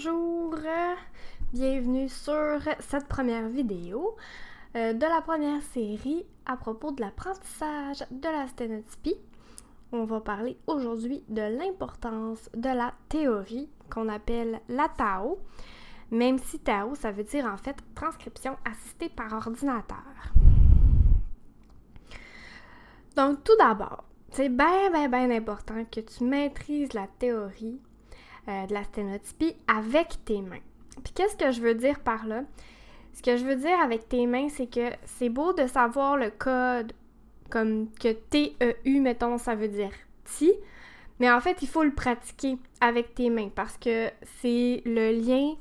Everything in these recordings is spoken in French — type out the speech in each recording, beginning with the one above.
Bonjour! Bienvenue sur cette première vidéo de la première série à propos de l'apprentissage de la sténotypie. On va parler aujourd'hui de l'importance de la théorie qu'on appelle la TAO, même si TAO, ça veut dire en fait transcription assistée par ordinateur. Donc tout d'abord, c'est bien important que tu maîtrises la théorie de la sténotypie avec tes mains. Puis qu'est-ce que je veux dire par là? Ce que je veux dire avec tes mains, c'est que c'est beau de savoir le code comme que T-E-U, mettons, ça veut dire ti, mais en fait, il faut le pratiquer avec tes mains parce que c'est le lien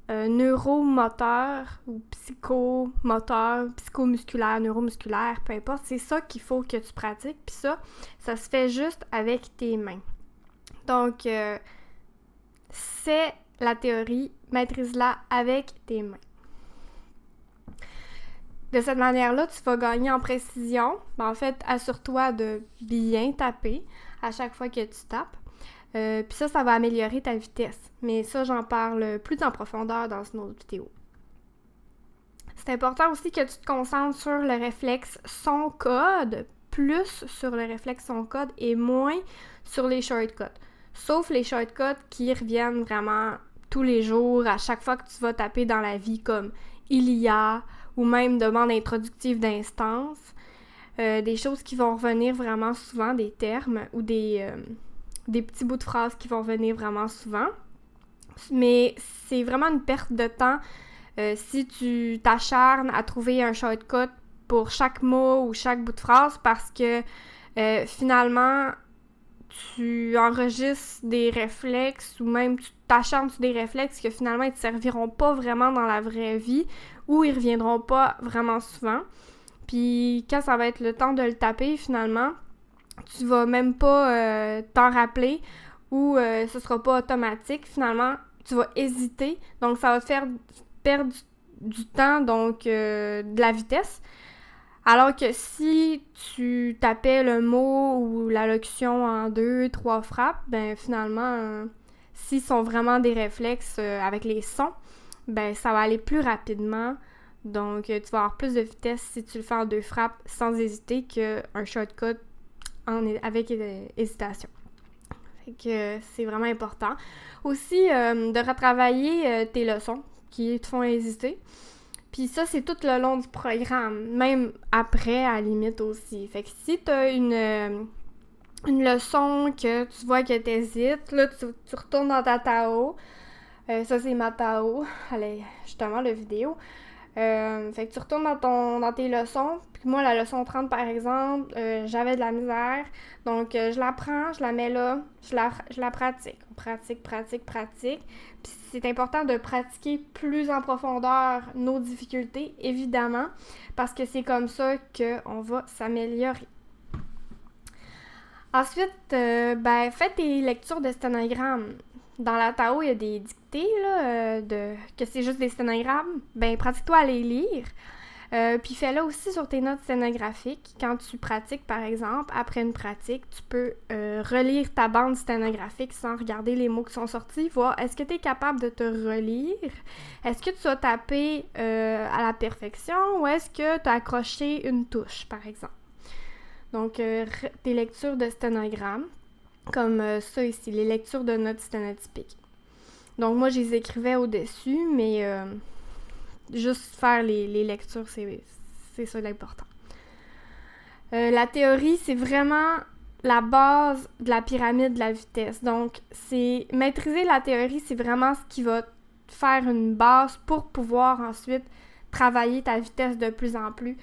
neuromoteur ou psychomoteur, psychomusculaire, neuromusculaire, peu importe, c'est ça qu'il faut que tu pratiques, puis ça se fait juste avec tes mains. Donc, c'est la théorie, maîtrise-la avec tes mains. De cette manière-là, tu vas gagner en précision. En fait, assure-toi de bien taper à chaque fois que tu tapes. Puis ça va améliorer ta vitesse. Mais ça, j'en parle plus en profondeur dans une autre vidéo. C'est important aussi que tu te concentres sur le réflexe son-code, plus sur le réflexe son-code et moins sur les shortcuts. Sauf les shortcuts qui reviennent vraiment tous les jours, à chaque fois que tu vas taper dans la vie, comme « il y a » ou même « demande introductive d'instance ». Des choses qui vont revenir vraiment souvent, des termes ou des petits bouts de phrases qui vont revenir vraiment souvent. Mais c'est vraiment une perte de temps si tu t'acharnes à trouver un shortcut pour chaque mot ou chaque bout de phrase parce que finalement, tu enregistres des réflexes ou même tu t'acharnes sur des réflexes que finalement ils te serviront pas vraiment dans la vraie vie ou ils reviendront pas vraiment souvent. Puis quand ça va être le temps de le taper, finalement, tu vas même pas t'en rappeler ou ce sera pas automatique. Finalement, tu vas hésiter, donc ça va te faire perdre du temps, donc de la vitesse. Alors que si tu tapais le mot ou la locution en 2-3 frappes, ben finalement, s'ils sont vraiment des réflexes avec les sons, ben ça va aller plus rapidement. Donc, tu vas avoir plus de vitesse si tu le fais en 2 frappes sans hésiter qu'un shortcut avec hésitation. Fait que c'est vraiment important. Aussi, de retravailler tes leçons qui te font hésiter. Puis ça, c'est tout le long du programme, même après, à la limite aussi. Fait que si tu as une leçon que tu vois que tu hésites, là, tu retournes dans ta TAO. Ça, c'est ma TAO. Allez, justement, la vidéo. Fait que tu retournes dans tes leçons. Puis moi, la leçon 30, par exemple, j'avais de la misère. Donc, je la prends, je la mets là, je la pratique. Pratique. Puis c'est important de pratiquer plus en profondeur nos difficultés, évidemment, parce que c'est comme ça qu'on va s'améliorer. Ensuite, fais tes lectures de sténogrammes. Dans la TAO, il y a des dictées, là, que c'est juste des sténogrammes. Ben, pratique-toi à les lire. Puis fais-le aussi sur tes notes sténographiques. Quand tu pratiques, par exemple, après une pratique, tu peux relire ta bande sténographique sans regarder les mots qui sont sortis, voir est-ce que tu es capable de te relire, est-ce que tu as tapé à la perfection ou est-ce que tu as accroché une touche, par exemple. Donc, tes lectures de sténogrammes, comme ça ici, les lectures de notes sténotypiques. Donc, moi, je les écrivais au-dessus, mais juste faire les lectures, c'est ça l'important. La théorie, c'est vraiment la base de la pyramide de la vitesse. Donc, maîtriser la théorie, c'est vraiment ce qui va te faire une base pour pouvoir ensuite travailler ta vitesse de plus en plus.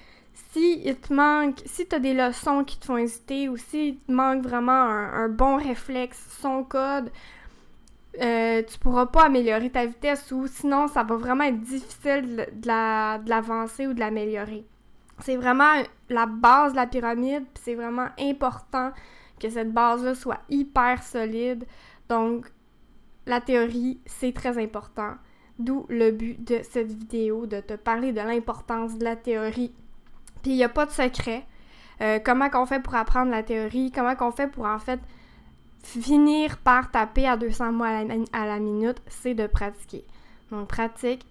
Si tu as des leçons qui te font hésiter ou s'il te manque vraiment un bon réflexe, son code, tu pourras pas améliorer ta vitesse ou sinon ça va vraiment être difficile de l'avancer ou de l'améliorer. C'est vraiment la base de la pyramide, puis c'est vraiment important que cette base-là soit hyper solide. Donc, la théorie, c'est très important. D'où le but de cette vidéo, de te parler de l'importance de la théorie. Puis il n'y a pas de secret. Comment qu'on fait pour apprendre la théorie? Comment qu'on fait pour, en fait, finir par taper à 200 mots à la minute, c'est de pratiquer. Donc, pratique.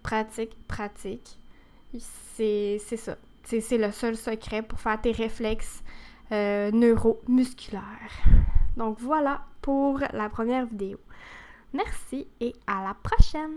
C'est ça. C'est le seul secret pour faire tes réflexes neuromusculaires. Donc, voilà pour la première vidéo. Merci et à la prochaine!